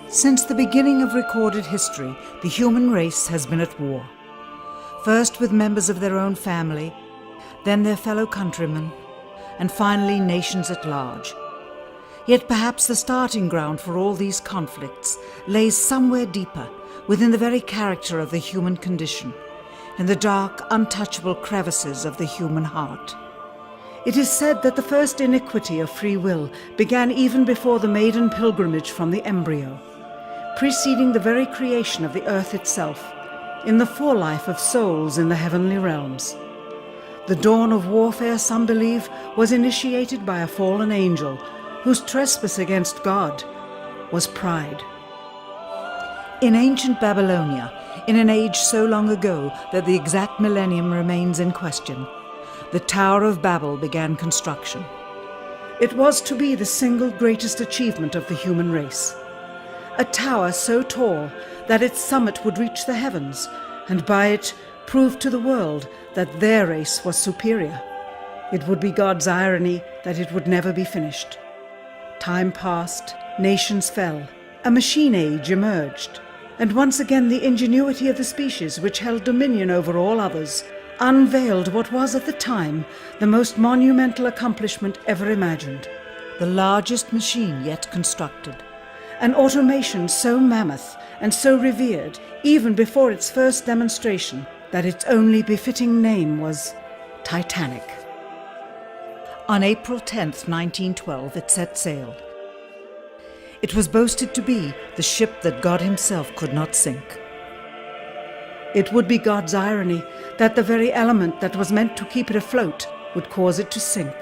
Since the beginning of recorded history, the human race has been at war. First with members of their own family, then their fellow countrymen, and finally nations at large. Yet perhaps the starting ground for all these conflicts lays somewhere deeper, within the very character of the human condition, in the dark, untouchable crevices of the human heart. It is said that the first iniquity of free will began even before the maiden pilgrimage from the embryo, preceding the very creation of the earth itself, in the forelife of souls in the heavenly realms. The dawn of warfare, some believe, was initiated by a fallen angel whose trespass against God was pride. In ancient Babylonia, in an age so long ago that the exact millennium remains in question, the Tower of Babel began construction. It was to be the single greatest achievement of the human race. A tower so tall that its summit would reach the heavens, and by it prove to the world that their race was superior. It would be God's irony that it would never be finished. Time passed, nations fell, a machine age emerged, and once again the ingenuity of the species which held dominion over all others unveiled what was at the time the most monumental accomplishment ever imagined, the largest machine yet constructed. An automation so mammoth and so revered, even before its first demonstration, that its only befitting name was Titanic. On April 10th, 1912, it set sail. It was boasted to be the ship that God himself could not sink. It would be God's irony that the very element that was meant to keep it afloat would cause it to sink.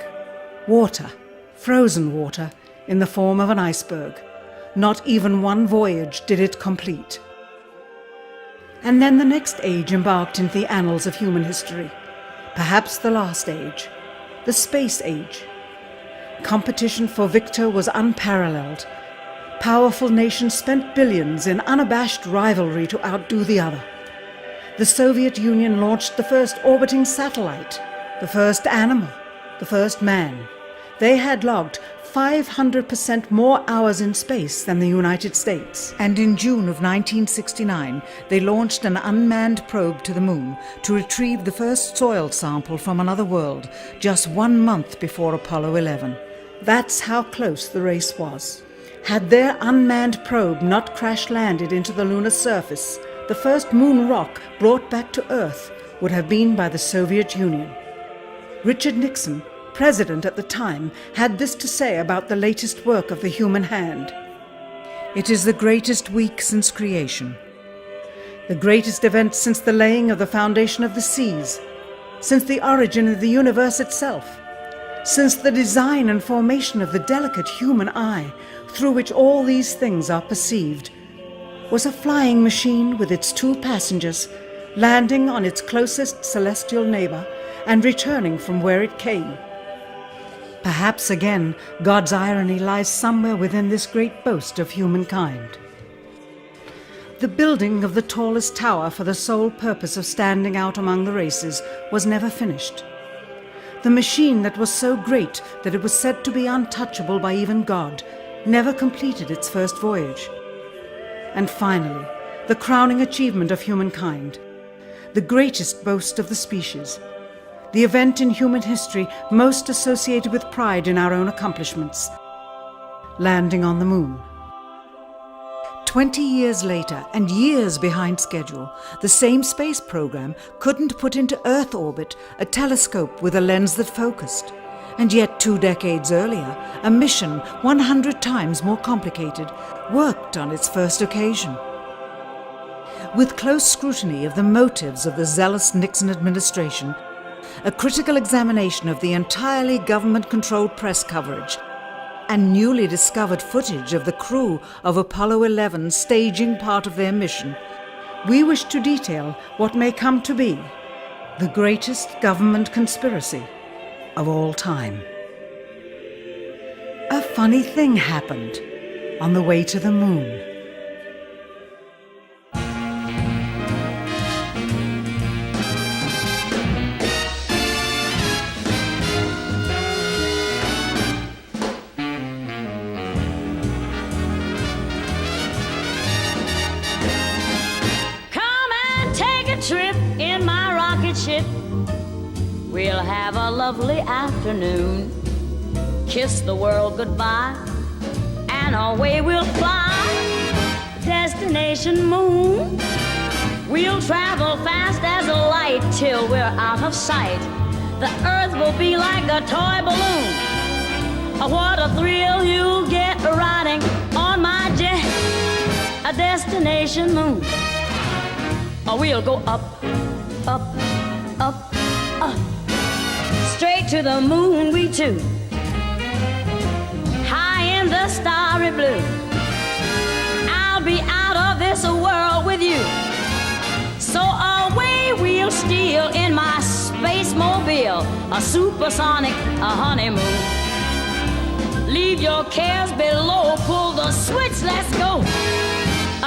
Water, frozen water, in the form of an iceberg. Not even one voyage did it complete. And then the next age embarked into the annals of human history, perhaps the last age, the space age. Competition for victor was unparalleled. Powerful nations spent billions in unabashed rivalry to outdo the other. The Soviet Union launched the first orbiting satellite, the first animal, the first man. They had logged 500% more hours in space than the United States. And in June of 1969, they launched an unmanned probe to the moon to retrieve the first soil sample from another world, just 1 month before Apollo 11. That's how close the race was. Had their unmanned probe not crash-landed into the lunar surface, the first moon rock brought back to Earth would have been by the Soviet Union. Richard Nixon, president at the time, had this to say about the latest work of the human hand. It is the greatest week since creation, the greatest event since the laying of the foundation of the seas, since the origin of the universe itself, since the design and formation of the delicate human eye through which all these things are perceived, was a flying machine with its 2 passengers landing on its closest celestial neighbor and returning from where it came. Perhaps again, God's irony lies somewhere within this great boast of humankind. The building of the tallest tower for the sole purpose of standing out among the races was never finished. The machine that was so great that it was said to be untouchable by even God never completed its first voyage. And finally, the crowning achievement of humankind, the greatest boast of the species, the event in human history most associated with pride in our own accomplishments, landing on the moon. 20 years later, and years behind schedule, the same space program couldn't put into Earth orbit a telescope with a lens that focused. And yet 2 decades earlier, a mission 100 times more complicated worked on its first occasion. With close scrutiny of the motives of the zealous Nixon administration, a critical examination of the entirely government-controlled press coverage, and newly discovered footage of the crew of Apollo 11 staging part of their mission, we wish to detail what may come to be the greatest government conspiracy of all time. A funny thing happened on the way to the moon. ship. We'll have a lovely afternoon, kiss the world goodbye, and away we'll fly. Destination moon. We'll travel fast as a light till we're out of sight. The earth will be like a toy balloon. What a thrill you'll get riding on my jet. A destination moon. We'll go up, up, up, up, straight to the moon we two. High in the starry blue. I'll be out of this world with you. So away we'll steal in my space mobile, a supersonic, a honeymoon. Leave your cares below, pull the switch, let's go.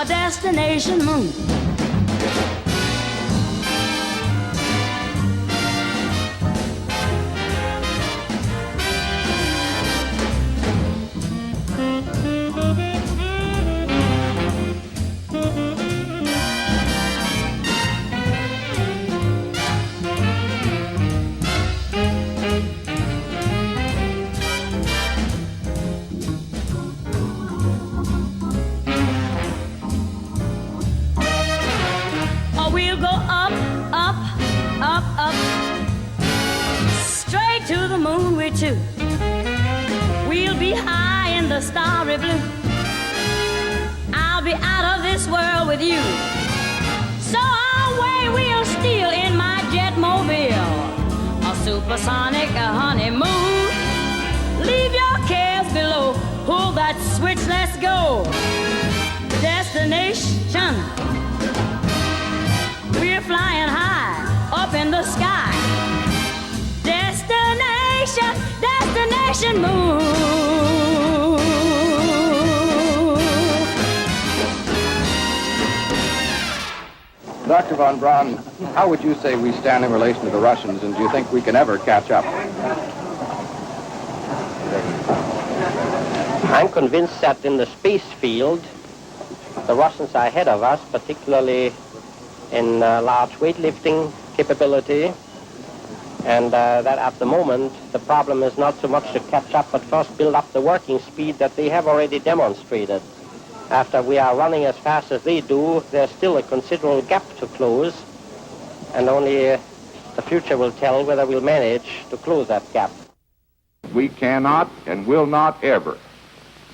A destination moon. Too. We'll be high in the starry blue. I'll be out of this world with you. So away we'll steal in my jetmobile, a supersonic, a honeymoon. Leave your cares below, pull that switch, let's go. Destination. We're flying high up in the sky. Destination moon. Dr. von Braun, how would you say we stand in relation to the Russians, and do you think we can ever catch up? I'm convinced that in the space field, the Russians are ahead of us, particularly in large weightlifting capability. And that at the moment, the problem is not so much to catch up, but first build up the working speed that they have already demonstrated. After we are running as fast as they do, there's still a considerable gap to close, and only the future will tell whether we'll manage to close that gap. We cannot and will not ever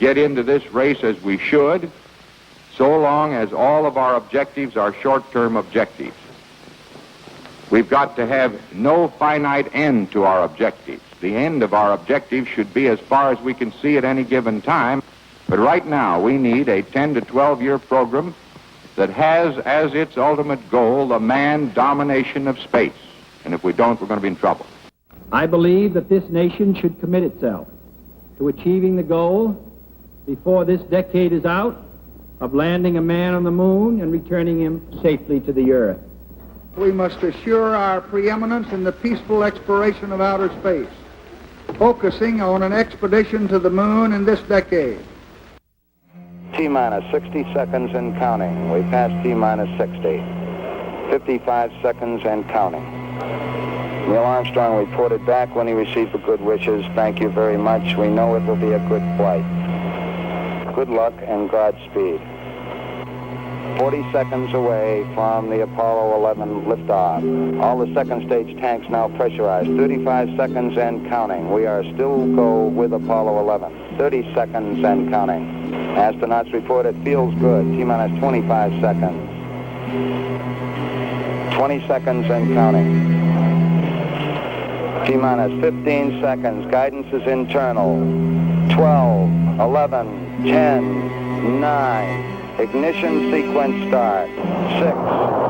get into this race as we should, so long as all of our objectives are short-term objectives. We've got to have no finite end to our objectives. The end of our objectives should be as far as we can see at any given time. But right now, we need a 10 to 12-year program that has as its ultimate goal the manned domination of space. And if we don't, we're going to be in trouble. I believe that this nation should commit itself to achieving the goal before this decade is out of landing a man on the moon and returning him safely to the earth. We must assure our preeminence in the peaceful exploration of outer space, focusing on an expedition to the moon in this decade. T-minus 60 seconds and counting. We passed T-minus 60. 55 seconds and counting. Neil Armstrong reported back when he received the good wishes. Thank you very much. We know it will be a good flight. Good luck and Godspeed. 40 seconds away from the Apollo 11 liftoff. All the second stage tanks now pressurized. 35 seconds and counting. We are still go with Apollo 11. 30 seconds and counting. Astronauts report it feels good. T-minus 25 seconds. 20 seconds and counting. T-minus 15 seconds. Guidance is internal. 12, 11, 10, 9. Ignition sequence start. 6.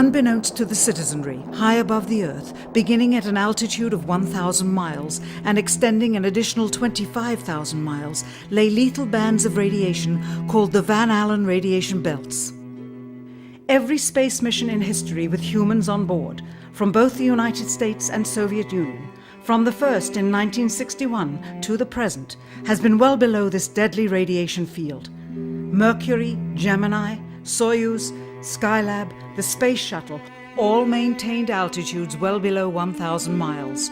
Unbeknownst to the citizenry, high above the Earth, beginning at an altitude of 1,000 miles and extending an additional 25,000 miles, lay lethal bands of radiation called the Van Allen radiation belts. Every space mission in history with humans on board, from both the United States and Soviet Union, from the first in 1961 to the present, has been well below this deadly radiation field. Mercury, Gemini, Soyuz, Skylab, the Space Shuttle, all maintained altitudes well below 1,000 miles.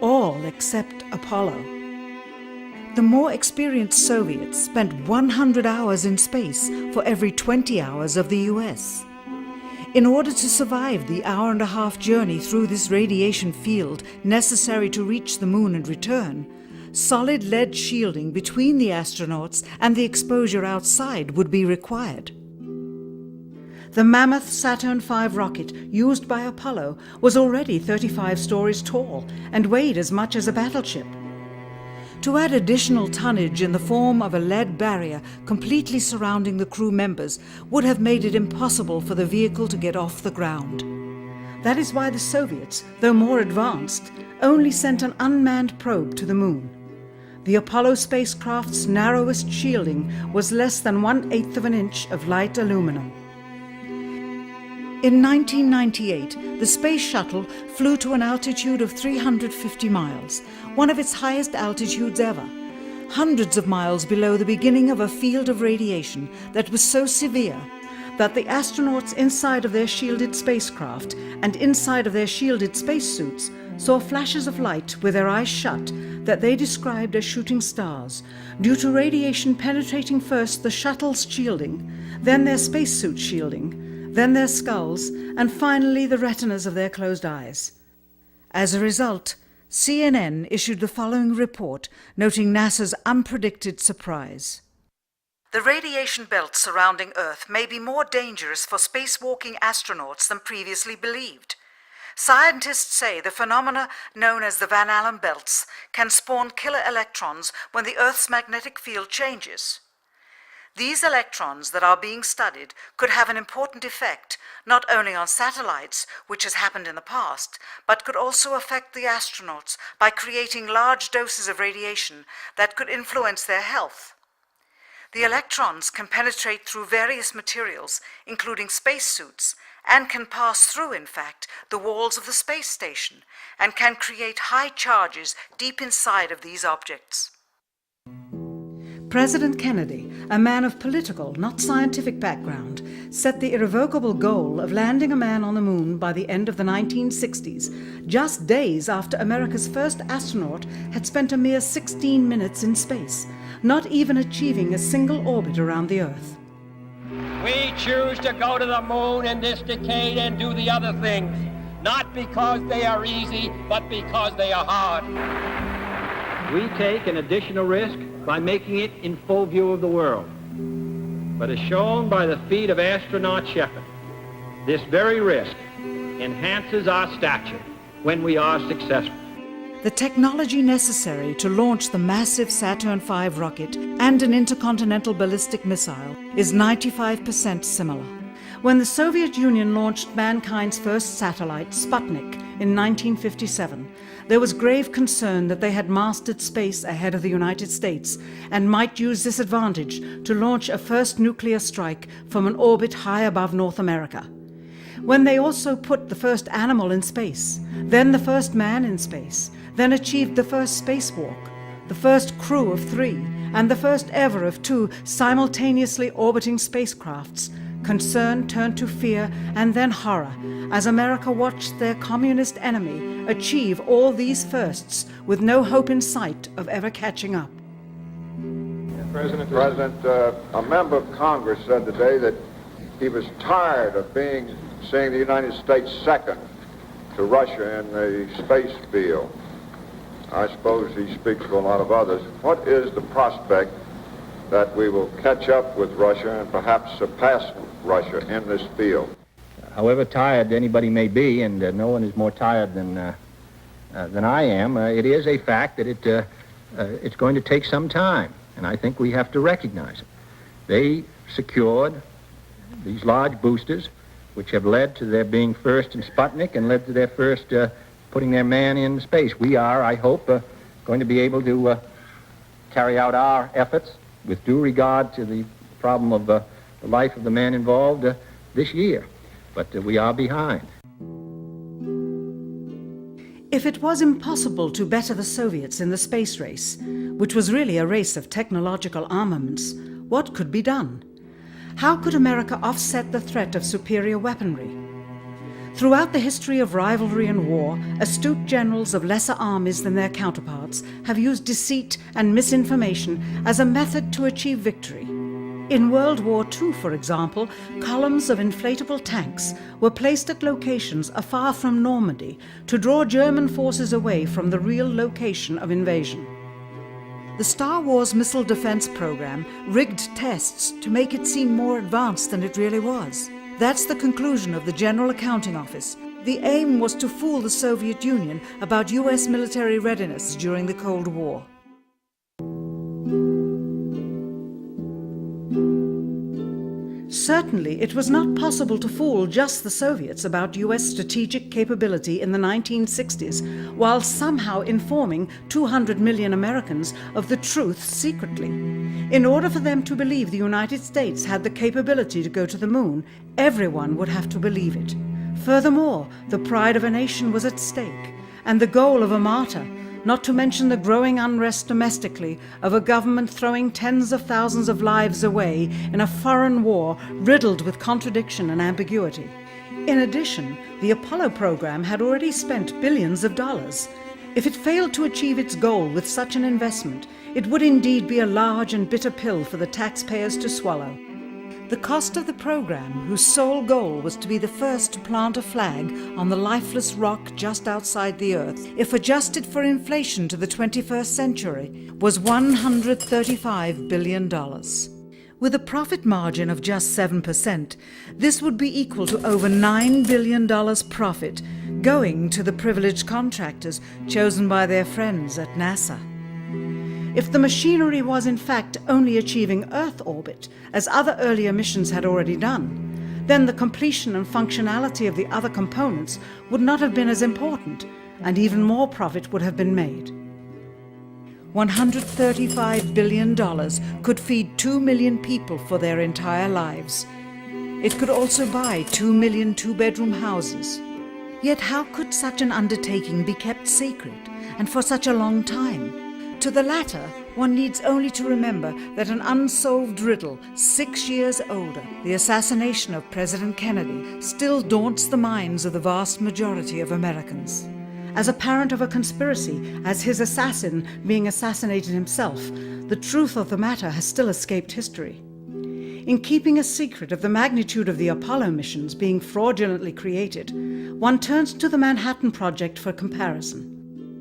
All except Apollo. The more experienced Soviets spent 100 hours in space for every 20 hours of the US. In order to survive the hour-and-a-half journey through this radiation field necessary to reach the moon and return, solid lead shielding between the astronauts and the exposure outside would be required. The mammoth Saturn V rocket used by Apollo was already 35 stories tall and weighed as much as a battleship. To add additional tonnage in the form of a lead barrier completely surrounding the crew members would have made it impossible for the vehicle to get off the ground. That is why the Soviets, though more advanced, only sent an unmanned probe to the moon. The Apollo spacecraft's narrowest shielding was less than 1/8 of an inch of light aluminum. In 1998, the Space Shuttle flew to an altitude of 350 miles, one of its highest altitudes ever, hundreds of miles below the beginning of a field of radiation that was so severe that the astronauts inside of their shielded spacecraft and inside of their shielded spacesuits saw flashes of light with their eyes shut that they described as shooting stars, due to radiation penetrating first the shuttle's shielding, then their spacesuit shielding, then their skulls, and finally the retinas of their closed eyes. As a result, CNN issued the following report noting NASA's unpredicted surprise. The radiation belt surrounding Earth may be more dangerous for spacewalking astronauts than previously believed. Scientists say the phenomena known as the Van Allen belts can spawn killer electrons when the Earth's magnetic field changes. These electrons that are being studied could have an important effect, not only on satellites, which has happened in the past, but could also affect the astronauts by creating large doses of radiation that could influence their health. The electrons can penetrate through various materials, including spacesuits, and can pass through, in fact, the walls of the space station, and can create high charges deep inside of these objects. President Kennedy, a man of political, not scientific background, set the irrevocable goal of landing a man on the moon by the end of the 1960s, just days after America's first astronaut had spent a mere 16 minutes in space, not even achieving a single orbit around the Earth. We choose to go to the moon in this decade and do the other things, not because they are easy, but because they are hard. We take an additional risk by making it in full view of the world. But as shown by the feat of astronaut Shepard, this very risk enhances our stature when we are successful. The technology necessary to launch the massive Saturn V rocket and an intercontinental ballistic missile is 95% similar. When the Soviet Union launched mankind's first satellite, Sputnik, in 1957, there was grave concern that they had mastered space ahead of the United States and might use this advantage to launch a first nuclear strike from an orbit high above North America. When they also put the first animal in space, then the first man in space, then achieved the first spacewalk, the first crew of 3, and the first ever of 2 simultaneously orbiting spacecrafts, concern turned to fear and then horror as America watched their communist enemy achieve all these firsts with no hope in sight of ever catching up. President, a member of Congress said today that he was tired of seeing the United States second to Russia in the space field. I suppose he speaks for a lot of others. What is the prospect that we will catch up with Russia and perhaps surpass Russia in this field? However tired anybody may be, and no one is more tired than I am, it is a fact that it's going to take some time, and I think we have to recognize it. They secured these large boosters which have led to their being first in Sputnik and led to their first putting their man in space. We are, I hope, going to be able to carry out our efforts with due regard to the problem of the life of the man involved this year. But we are behind. If it was impossible to better the Soviets in the space race, which was really a race of technological armaments, what could be done? How could America offset the threat of superior weaponry? Throughout the history of rivalry and war, astute generals of lesser armies than their counterparts have used deceit and misinformation as a method to achieve victory. In World War II, for example, columns of inflatable tanks were placed at locations afar from Normandy to draw German forces away from the real location of invasion. The Star Wars missile defense program rigged tests to make it seem more advanced than it really was. That's the conclusion of the General Accounting Office. The aim was to fool the Soviet Union about US military readiness during the Cold War. Certainly, it was not possible to fool just the Soviets about US strategic capability in the 1960s, while somehow informing 200 million Americans of the truth secretly. In order for them to believe the United States had the capability to go to the moon, everyone would have to believe it. Furthermore, the pride of a nation was at stake, and the goal of a martyr, not to mention the growing unrest domestically of a government throwing tens of thousands of lives away in a foreign war riddled with contradiction and ambiguity. In addition, the Apollo program had already spent billions of dollars. If it failed to achieve its goal with such an investment, it would indeed be a large and bitter pill for the taxpayers to swallow. The cost of the program, whose sole goal was to be the first to plant a flag on the lifeless rock just outside the Earth, if adjusted for inflation to the 21st century, was $135 billion. With a profit margin of just 7%, this would be equal to over $9 billion profit going to the privileged contractors chosen by their friends at NASA. If the machinery was in fact only achieving Earth orbit, as other earlier missions had already done, then the completion and functionality of the other components would not have been as important, and even more profit would have been made. $135 billion could feed 2 million people for their entire lives. It could also buy 2 million two-bedroom houses. Yet how could such an undertaking be kept secret, and for such a long time? To the latter, one needs only to remember that an unsolved riddle, 6 years older, the assassination of President Kennedy, still daunts the minds of the vast majority of Americans. As a parent of a conspiracy, as his assassin being assassinated himself, the truth of the matter has still escaped history. In keeping a secret of the magnitude of the Apollo missions being fraudulently created, one turns to the Manhattan Project for comparison.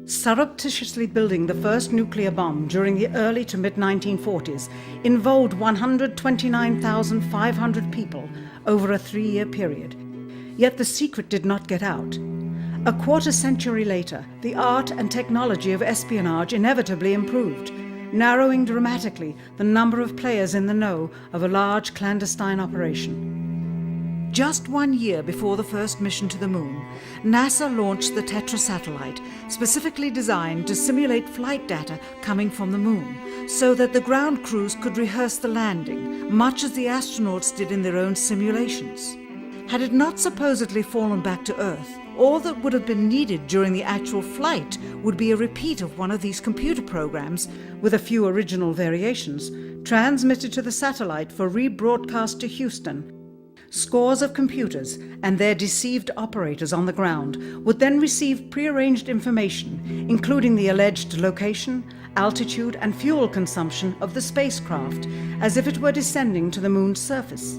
Surreptitiously building the first nuclear bomb during the early to mid-1940s involved 129,500 people over a 3-year period. Yet the secret did not get out. A quarter century later, the art and technology of espionage inevitably improved, narrowing dramatically the number of players in the know of a large clandestine operation. Just 1 year before the first mission to the moon, NASA launched the Tetra satellite, specifically designed to simulate flight data coming from the moon, so that the ground crews could rehearse the landing, much as the astronauts did in their own simulations. Had it not supposedly fallen back to Earth, all that would have been needed during the actual flight would be a repeat of one of these computer programs, with a few original variations, transmitted to the satellite for rebroadcast to Houston. Scores of computers and their deceived operators on the ground would then receive prearranged information, including the alleged location, altitude, and fuel consumption of the spacecraft, as if it were descending to the moon's surface.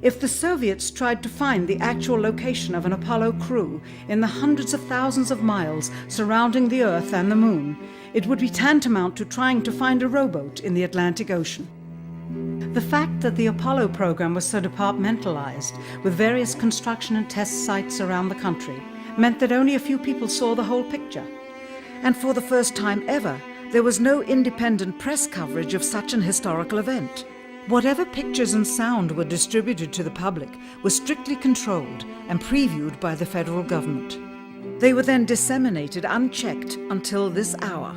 If the Soviets tried to find the actual location of an Apollo crew in the hundreds of thousands of miles surrounding the Earth and the moon, it would be tantamount to trying to find a rowboat in the Atlantic Ocean. The fact that the Apollo program was so departmentalized, with various construction and test sites around the country, meant that only a few people saw the whole picture. And for the first time ever, there was no independent press coverage of such an historical event. Whatever pictures and sound were distributed to the public were strictly controlled and previewed by the federal government. They were then disseminated unchecked until this hour.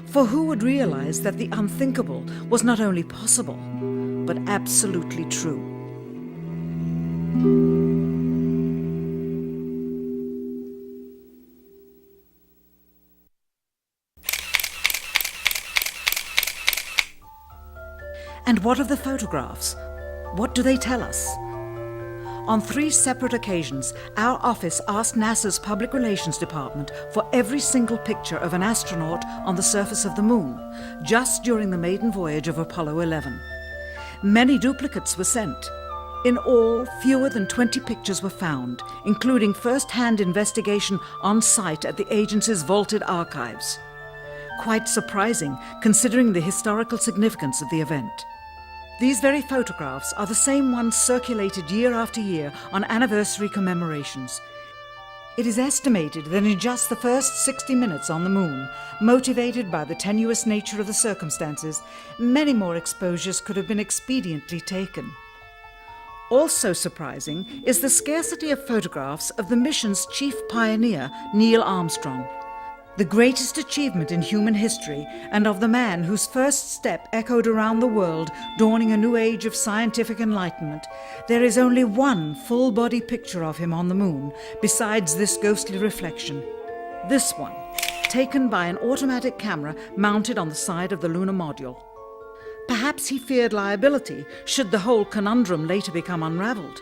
For who would realize that the unthinkable was not only possible, but absolutely true? And what of the photographs? What do they tell us? On 3 separate occasions, our office asked NASA's Public Relations Department for every single picture of an astronaut on the surface of the Moon, just during the maiden voyage of Apollo 11. Many duplicates were sent. In all, fewer than 20 pictures were found, including first-hand investigation on site at the agency's vaulted archives. Quite surprising, considering the historical significance of the event. These very photographs are the same ones circulated year after year on anniversary commemorations. It is estimated that in just the first 60 minutes on the Moon, motivated by the tenuous nature of the circumstances, many more exposures could have been expediently taken. Also surprising is the scarcity of photographs of the mission's chief pioneer, Neil Armstrong. The greatest achievement in human history, and of the man whose first step echoed around the world, dawning a new age of scientific enlightenment, there is only one full-body picture of him on the Moon, besides this ghostly reflection. This one, taken by an automatic camera mounted on the side of the lunar module. Perhaps he feared liability should the whole conundrum later become unraveled.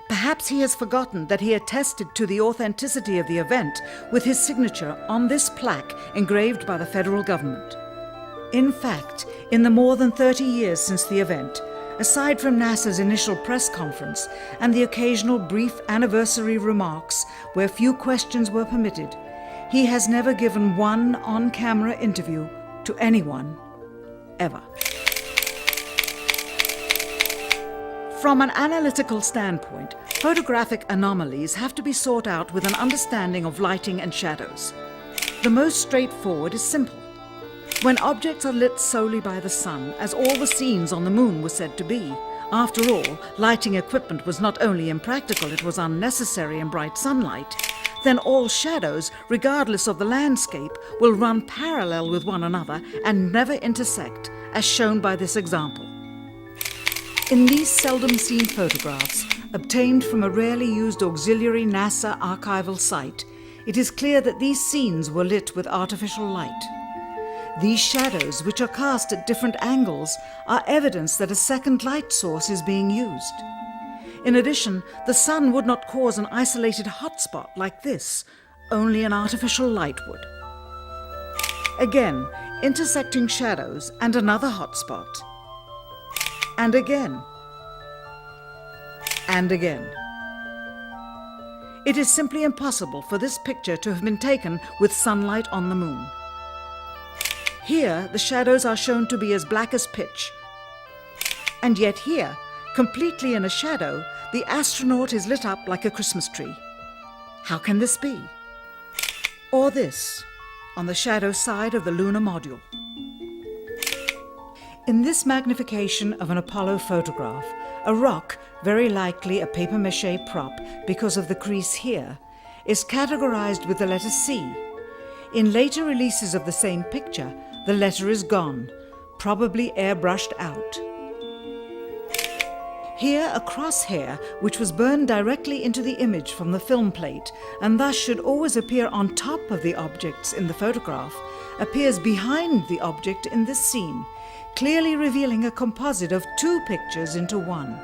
Perhaps he has forgotten that he attested to the authenticity of the event with his signature on this plaque engraved by the federal government. In fact, in the more than 30 years since the event, aside from NASA's initial press conference and the occasional brief anniversary remarks where few questions were permitted, he has never given one on-camera interview to anyone, ever. From an analytical standpoint, photographic anomalies have to be sought out with an understanding of lighting and shadows. The most straightforward is simple. When objects are lit solely by the sun, as all the scenes on the Moon were said to be, after all, lighting equipment was not only impractical, it was unnecessary in bright sunlight, then all shadows, regardless of the landscape, will run parallel with one another and never intersect, as shown by this example. In these seldom-seen photographs, obtained from a rarely used auxiliary NASA archival site, it is clear that these scenes were lit with artificial light. These shadows, which are cast at different angles, are evidence that a second light source is being used. In addition, the sun would not cause an isolated hotspot like this, only an artificial light would. Again, intersecting shadows and another hotspot. And again. And again. It is simply impossible for this picture to have been taken with sunlight on the Moon. Here, the shadows are shown to be as black as pitch. And yet here, completely in a shadow, the astronaut is lit up like a Christmas tree. How can this be? Or this, on the shadow side of the lunar module. In this magnification of an Apollo photograph, a rock, very likely a papier-mâché prop because of the crease here, is categorized with the letter C. In later releases of the same picture, the letter is gone, probably airbrushed out. Here, a crosshair, which was burned directly into the image from the film plate, and thus should always appear on top of the objects in the photograph, appears behind the object in this scene, clearly revealing a composite of 2 pictures into one.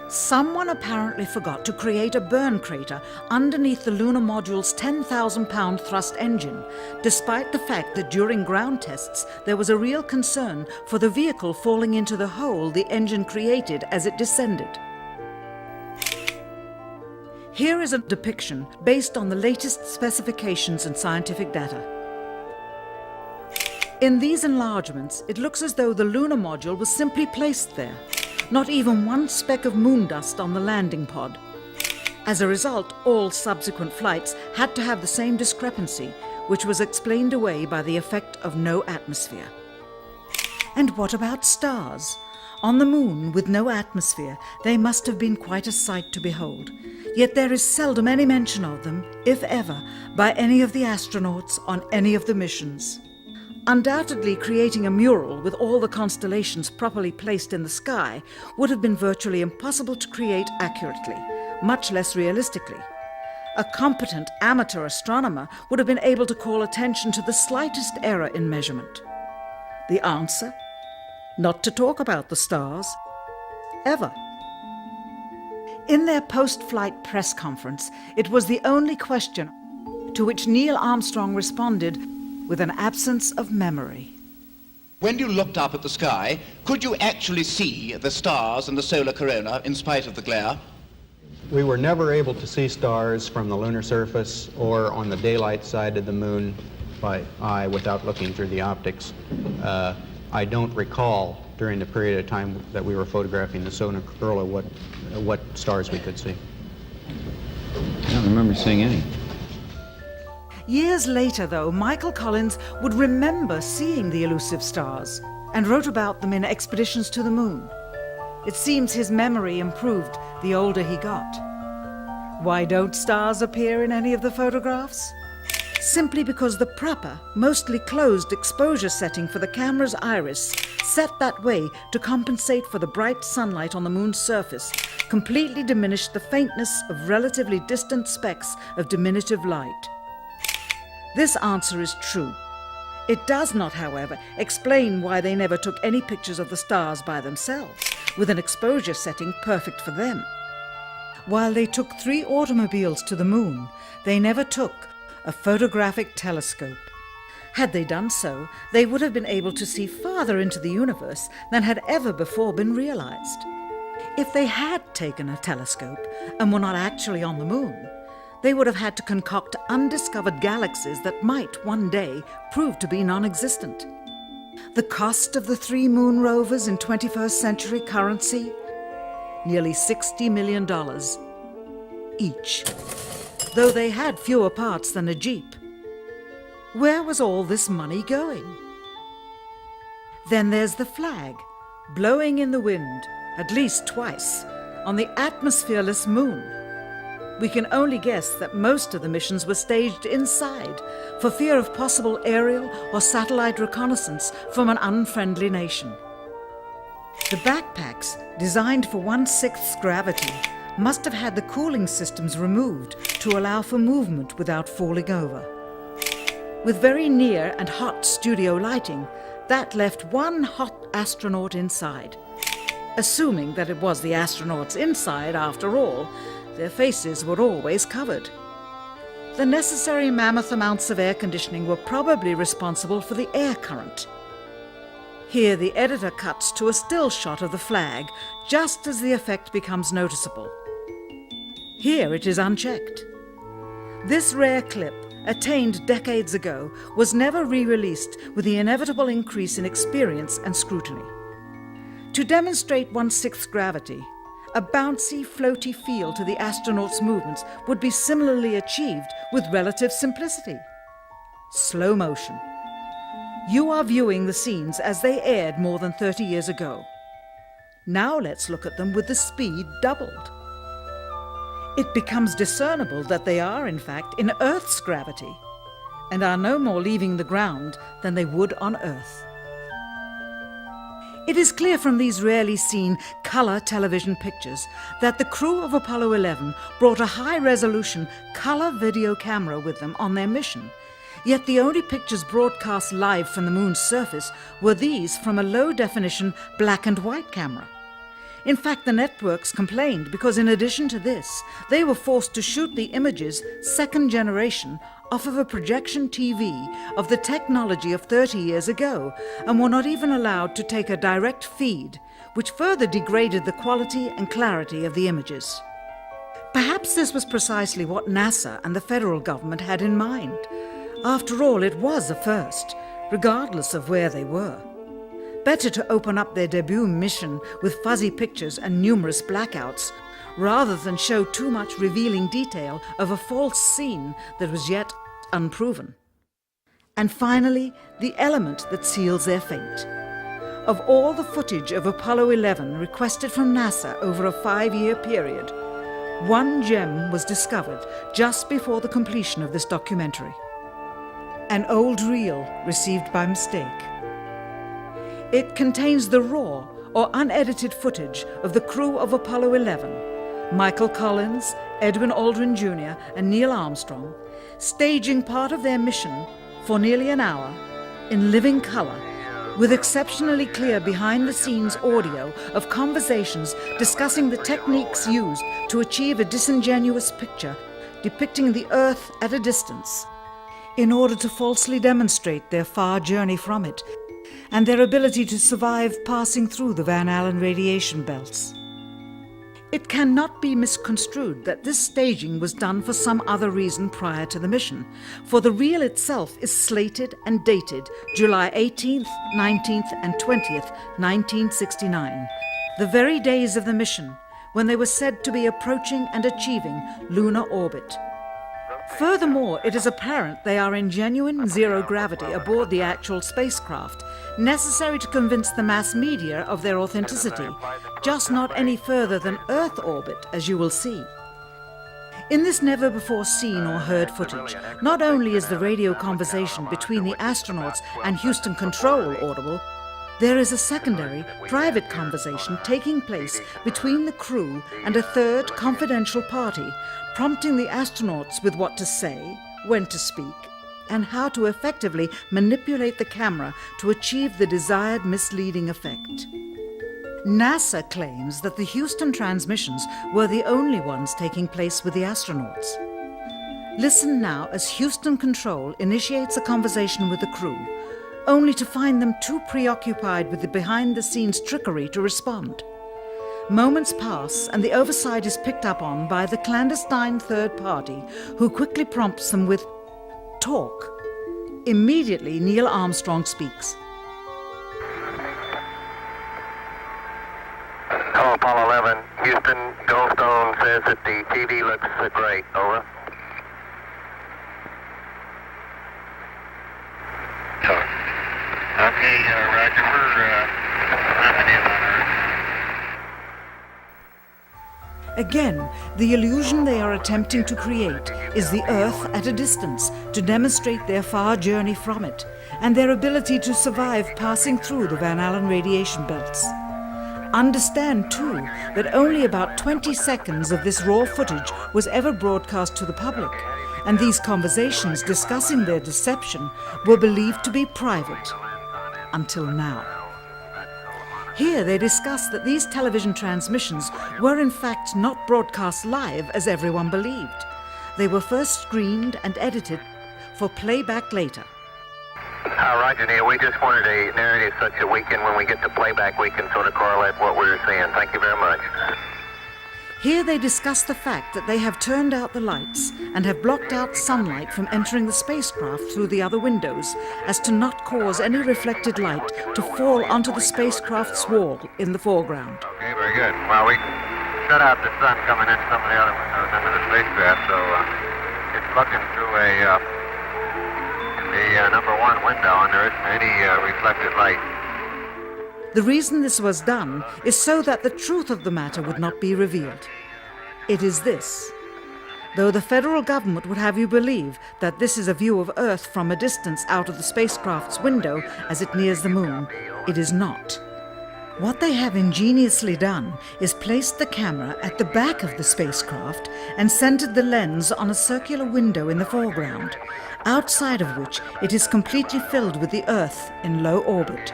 Someone apparently forgot to create a burn crater underneath the lunar module's 10,000-pound thrust engine, despite the fact that during ground tests there was a real concern for the vehicle falling into the hole the engine created as it descended. Here is a depiction based on the latest specifications and scientific data. In these enlargements, it looks as though the lunar module was simply placed there. Not even one speck of moon dust on the landing pod. As a result, all subsequent flights had to have the same discrepancy, which was explained away by the effect of no atmosphere. And what about stars? On the moon, with no atmosphere, they must have been quite a sight to behold. Yet there is seldom any mention of them, if ever, by any of the astronauts on any of the missions. Undoubtedly, creating a mural with all the constellations properly placed in the sky would have been virtually impossible to create accurately, much less realistically. A competent amateur astronomer would have been able to call attention to the slightest error in measurement. The answer? Not to talk about the stars. Ever. In their post-flight press conference, it was the only question to which Neil Armstrong responded with an absence of memory. When you looked up at the sky, could you actually see the stars and the solar corona in spite of the glare? We were never able to see stars from the lunar surface or on the daylight side of the moon by eye without looking through the optics. I don't recall during the period of time that we were photographing the solar corona what stars we could see. I don't remember seeing any. Years later, though, Michael Collins would remember seeing the elusive stars and wrote about them in Expeditions to the Moon. It seems his memory improved the older he got. Why don't stars appear in any of the photographs? Simply because the proper, mostly closed exposure setting for the camera's iris, set that way to compensate for the bright sunlight on the moon's surface, completely diminished the faintness of relatively distant specks of diminutive light. This answer is true. It does not, however, explain why they never took any pictures of the stars by themselves, with an exposure setting perfect for them. While they took 3 automobiles to the moon, they never took a photographic telescope. Had they done so, they would have been able to see farther into the universe than had ever before been realized. If they had taken a telescope and were not actually on the moon, they would have had to concoct undiscovered galaxies that might one day prove to be non-existent. The cost of the 3 moon rovers in 21st century currency? Nearly $60 million each, though they had fewer parts than a Jeep. Where was all this money going? Then there's the flag, blowing in the wind, at least twice, on the atmosphereless moon. We can only guess that most of the missions were staged inside for fear of possible aerial or satellite reconnaissance from an unfriendly nation. The backpacks, designed for 1/6 gravity, must have had the cooling systems removed to allow for movement without falling over. With very near and hot studio lighting, that left one hot astronaut inside. Assuming that it was the astronauts inside, after all, their faces were always covered. The necessary mammoth amounts of air conditioning were probably responsible for the air current. Here the editor cuts to a still shot of the flag, just as the effect becomes noticeable. Here it is unchecked. This rare clip, attained decades ago, was never re-released with the inevitable increase in experience and scrutiny. To demonstrate 1/6 gravity, a bouncy, floaty feel to the astronauts' movements would be similarly achieved with relative simplicity. Slow motion. You are viewing the scenes as they aired more than 30 years ago. Now let's look at them with the speed doubled. It becomes discernible that they are, in fact, in Earth's gravity, and are no more leaving the ground than they would on Earth. It is clear from these rarely seen color television pictures that the crew of Apollo 11 brought a high-resolution color video camera with them on their mission, yet the only pictures broadcast live from the moon's surface were these from a low-definition black and white camera. In fact, the networks complained because in addition to this, they were forced to shoot the images, second generation, off of a projection TV of the technology of 30 years ago, and were not even allowed to take a direct feed, which further degraded the quality and clarity of the images. Perhaps this was precisely what NASA and the federal government had in mind. After all, it was a first, regardless of where they were. Better to open up their debut mission with fuzzy pictures and numerous blackouts, rather than show too much revealing detail of a false scene that was yet unproven. And finally, the element that seals their fate. Of all the footage of Apollo 11 requested from NASA over a 5-year period, one gem was discovered just before the completion of this documentary. An old reel received by mistake. It contains the raw or unedited footage of the crew of Apollo 11, Michael Collins, Edwin Aldrin Jr., and Neil Armstrong, staging part of their mission for nearly an hour in living color, with exceptionally clear behind-the-scenes audio of conversations discussing the techniques used to achieve a disingenuous picture depicting the Earth at a distance, in order to falsely demonstrate their far journey from it and their ability to survive passing through the Van Allen radiation belts. It cannot be misconstrued that this staging was done for some other reason prior to the mission, for the reel itself is slated and dated July 18th, 19th, and 20th, 1969, the very days of the mission when they were said to be approaching and achieving lunar orbit. Furthermore, it is apparent they are in genuine zero gravity aboard the actual spacecraft, necessary to convince the mass media of their authenticity, just not any further than Earth orbit, as you will see. In this never-before-seen or heard footage, not only is the radio conversation between the astronauts and Houston Control audible, there is a secondary, private conversation taking place between the crew and a third confidential party, prompting the astronauts with what to say, when to speak, and how to effectively manipulate the camera to achieve the desired misleading effect. NASA claims that the Houston transmissions were the only ones taking place with the astronauts. Listen now as Houston Control initiates a conversation with the crew, only to find them too preoccupied with the behind-the-scenes trickery to respond. Moments pass and the oversight is picked up on by the clandestine third party, who quickly prompts them with talk. Immediately, Neil Armstrong speaks. Hello, Apollo 11. Houston, Goldstone says that the TV looks great. Over. Okay, Roger. We're coming in on Earth. Again, the illusion they are attempting to create is the Earth at a distance to demonstrate their far journey from it and their ability to survive passing through the Van Allen radiation belts. Understand, too, that only about 20 seconds of this raw footage was ever broadcast to the public, and these conversations discussing their deception were believed to be private. Until now. Here they discuss that these television transmissions were in fact not broadcast live as everyone believed. They were first screened and edited for playback later. Roger, Neil. We just wanted a narrative such that we can, when we get to playback, we can sort of correlate what we were seeing. Thank you very much. Here they discuss the fact that they have turned out the lights and have blocked out sunlight from entering the spacecraft through the other windows, as to not cause any reflected light to fall onto the spacecraft's wall in the foreground. Okay, very good. Well, we shut out the sun coming in some of the other windows into the spacecraft, so it's looking through the number one window, and there isn't any reflected light. The reason this was done is so that the truth of the matter would not be revealed. It is this. Though the federal government would have you believe that this is a view of Earth from a distance out of the spacecraft's window as it nears the moon, it is not. What they have ingeniously done is placed the camera at the back of the spacecraft and centered the lens on a circular window in the foreground, outside of which it is completely filled with the Earth in low orbit.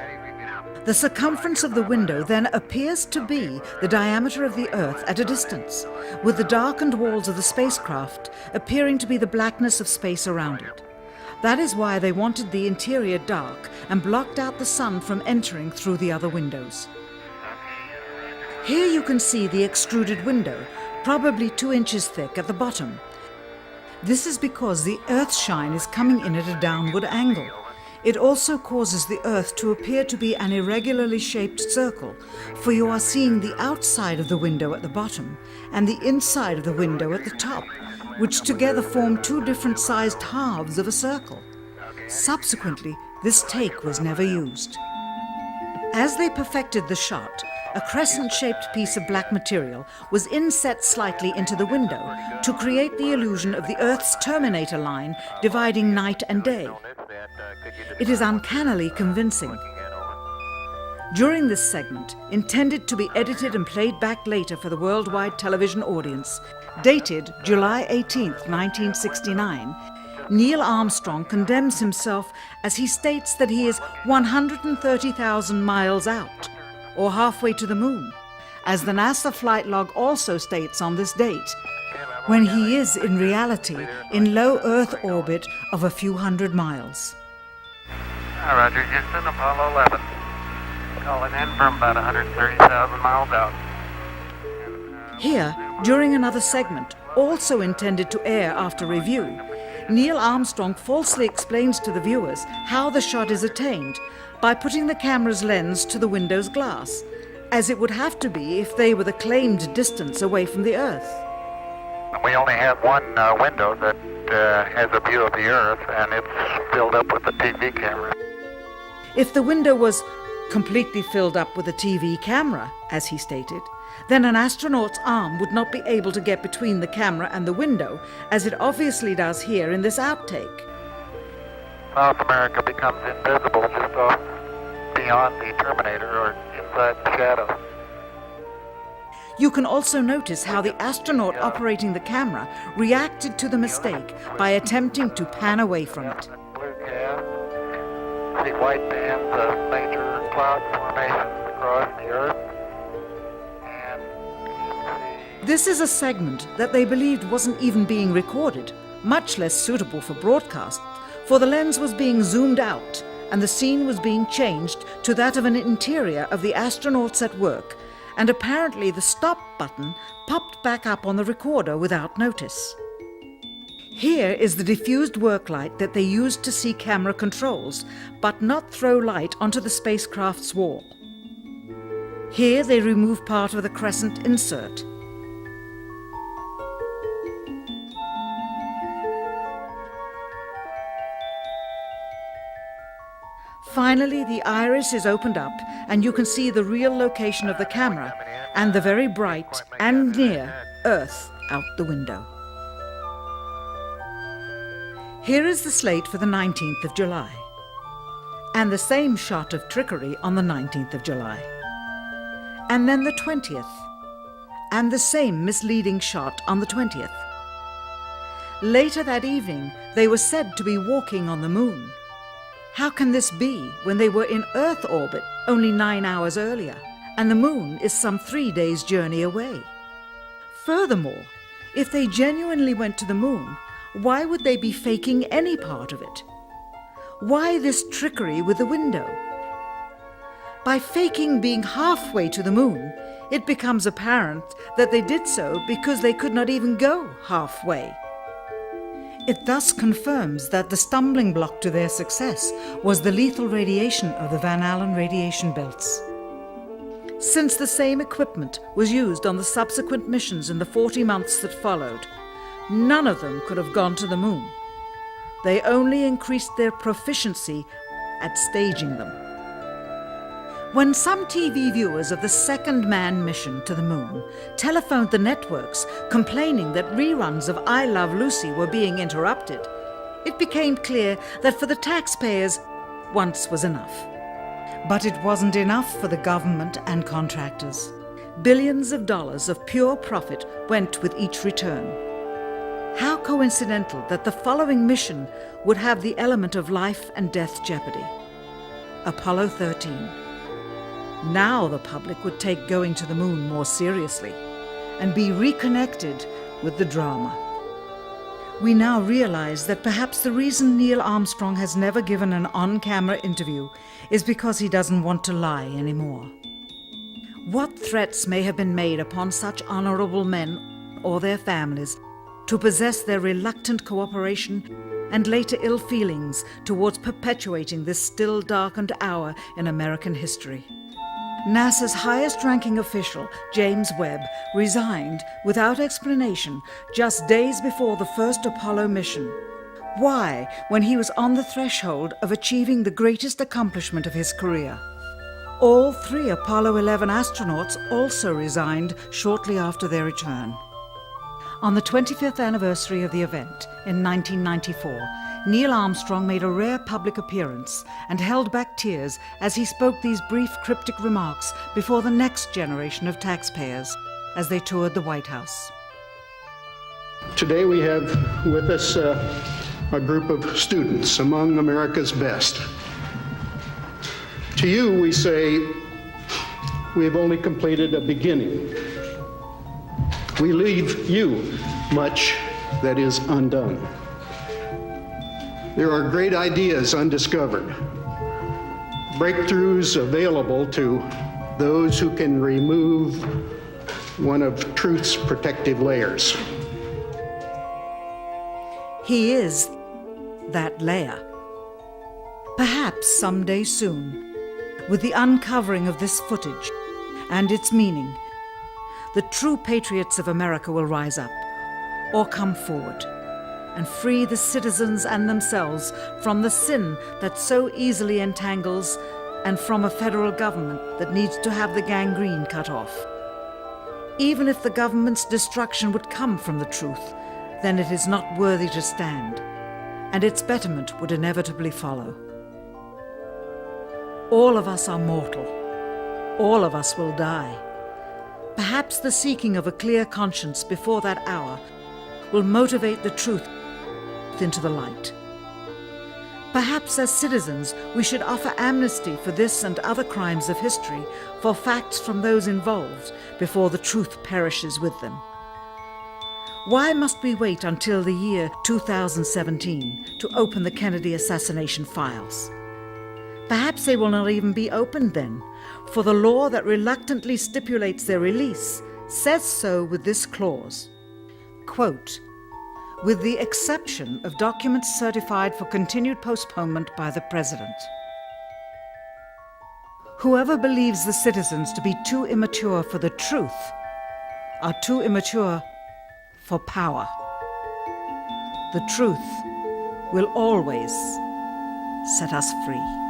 The circumference of the window then appears to be the diameter of the Earth at a distance, with the darkened walls of the spacecraft appearing to be the blackness of space around it. That is why they wanted the interior dark and blocked out the sun from entering through the other windows. Here you can see the extruded window, probably 2 inches thick at the bottom. This is because the Earth's shine is coming in at a downward angle. It also causes the Earth to appear to be an irregularly shaped circle, for you are seeing the outside of the window at the bottom and the inside of the window at the top, which together form 2 different sized halves of a circle. Subsequently, this take was never used. As they perfected the shot, a crescent-shaped piece of black material was inset slightly into the window to create the illusion of the Earth's terminator line dividing night and day. It is uncannily convincing. During this segment, intended to be edited and played back later for the worldwide television audience, dated July 18, 1969, Neil Armstrong condemns himself as he states that he is 130,000 miles out, or halfway to the moon, as the NASA flight log also states on this date, when he is in reality in low Earth orbit of a few hundred miles. Roger, Houston, Apollo 11. Calling in from about 130,000 miles out. Here, during another segment, also intended to air after review, Neil Armstrong falsely explains to the viewers how the shot is attained by putting the camera's lens to the window's glass, as it would have to be if they were the claimed distance away from the Earth. We only have one window that has a view of the Earth, and it's filled up with a TV camera. If the window was completely filled up with a TV camera, as he stated, then an astronaut's arm would not be able to get between the camera and the window, as it obviously does here in this outtake. South America becomes invisible just off beyond the Terminator or inside the shadow. You can also notice how the astronaut operating the camera reacted to the mistake by attempting to pan away from it. Blue cast, see white bands of major cloud formations across the Earth. This is a segment that they believed wasn't even being recorded, much less suitable for broadcast, for the lens was being zoomed out and the scene was being changed to that of an interior of the astronauts at work, and apparently the stop button popped back up on the recorder without notice. Here is the diffused work light that they used to see camera controls, but not throw light onto the spacecraft's wall. Here they remove part of the crescent insert. Finally, the iris is opened up and you can see the real location of the camera and the very bright and near Earth out the window. Here is the slate for the 19th of July, and the same shot of trickery on the 19th of July, and then the 20th, and the same misleading shot on the 20th. Later that evening, they were said to be walking on the moon. How can this be when they were in Earth orbit only 9 hours earlier, and the moon is some 3 days' journey away? Furthermore, if they genuinely went to the moon, why would they be faking any part of it? Why this trickery with the window? By faking being halfway to the moon, it becomes apparent that they did so because they could not even go halfway. It thus confirms that the stumbling block to their success was the lethal radiation of the Van Allen radiation belts. Since the same equipment was used on the subsequent missions in the 40 months that followed, none of them could have gone to the moon. They only increased their proficiency at staging them. When some TV viewers of the second manned mission to the moon telephoned the networks complaining that reruns of I Love Lucy were being interrupted, it became clear that for the taxpayers, once was enough. But it wasn't enough for the government and contractors. Billions of dollars of pure profit went with each return. How coincidental that the following mission would have the element of life and death jeopardy. Apollo 13. Now the public would take going to the moon more seriously and be reconnected with the drama. We now realize that perhaps the reason Neil Armstrong has never given an on-camera interview is because he doesn't want to lie anymore. What threats may have been made upon such honorable men or their families to possess their reluctant cooperation and later ill feelings towards perpetuating this still darkened hour in American history. NASA's highest-ranking official, James Webb, resigned without explanation just days before the first Apollo mission. Why, when he was on the threshold of achieving the greatest accomplishment of his career? All 3 Apollo 11 astronauts also resigned shortly after their return. On the 25th anniversary of the event in 1994, Neil Armstrong made a rare public appearance and held back tears as he spoke these brief cryptic remarks before the next generation of taxpayers as they toured the White House. Today we have with us a group of students among America's best. To you we say, we have only completed a beginning. We leave you much that is undone. There are great ideas undiscovered, breakthroughs available to those who can remove one of truth's protective layers. He is that layer. Perhaps someday soon, with the uncovering of this footage and its meaning, the true patriots of America will rise up or come forward and free the citizens and themselves from the sin that so easily entangles and from a federal government that needs to have the gangrene cut off. Even if the government's destruction would come from the truth, then it is not worthy to stand, and its betterment would inevitably follow. All of us are mortal. All of us will die. Perhaps the seeking of a clear conscience before that hour will motivate the truth into the light. Perhaps as citizens we should offer amnesty for this and other crimes of history, for facts from those involved before the truth perishes with them. Why must we wait until the year 2017 to open the Kennedy assassination files? Perhaps they will not even be opened then, for the law that reluctantly stipulates their release says so with this clause, quote, with the exception of documents certified for continued postponement by the President. Whoever believes the citizens to be too immature for the truth are too immature for power. The truth will always set us free.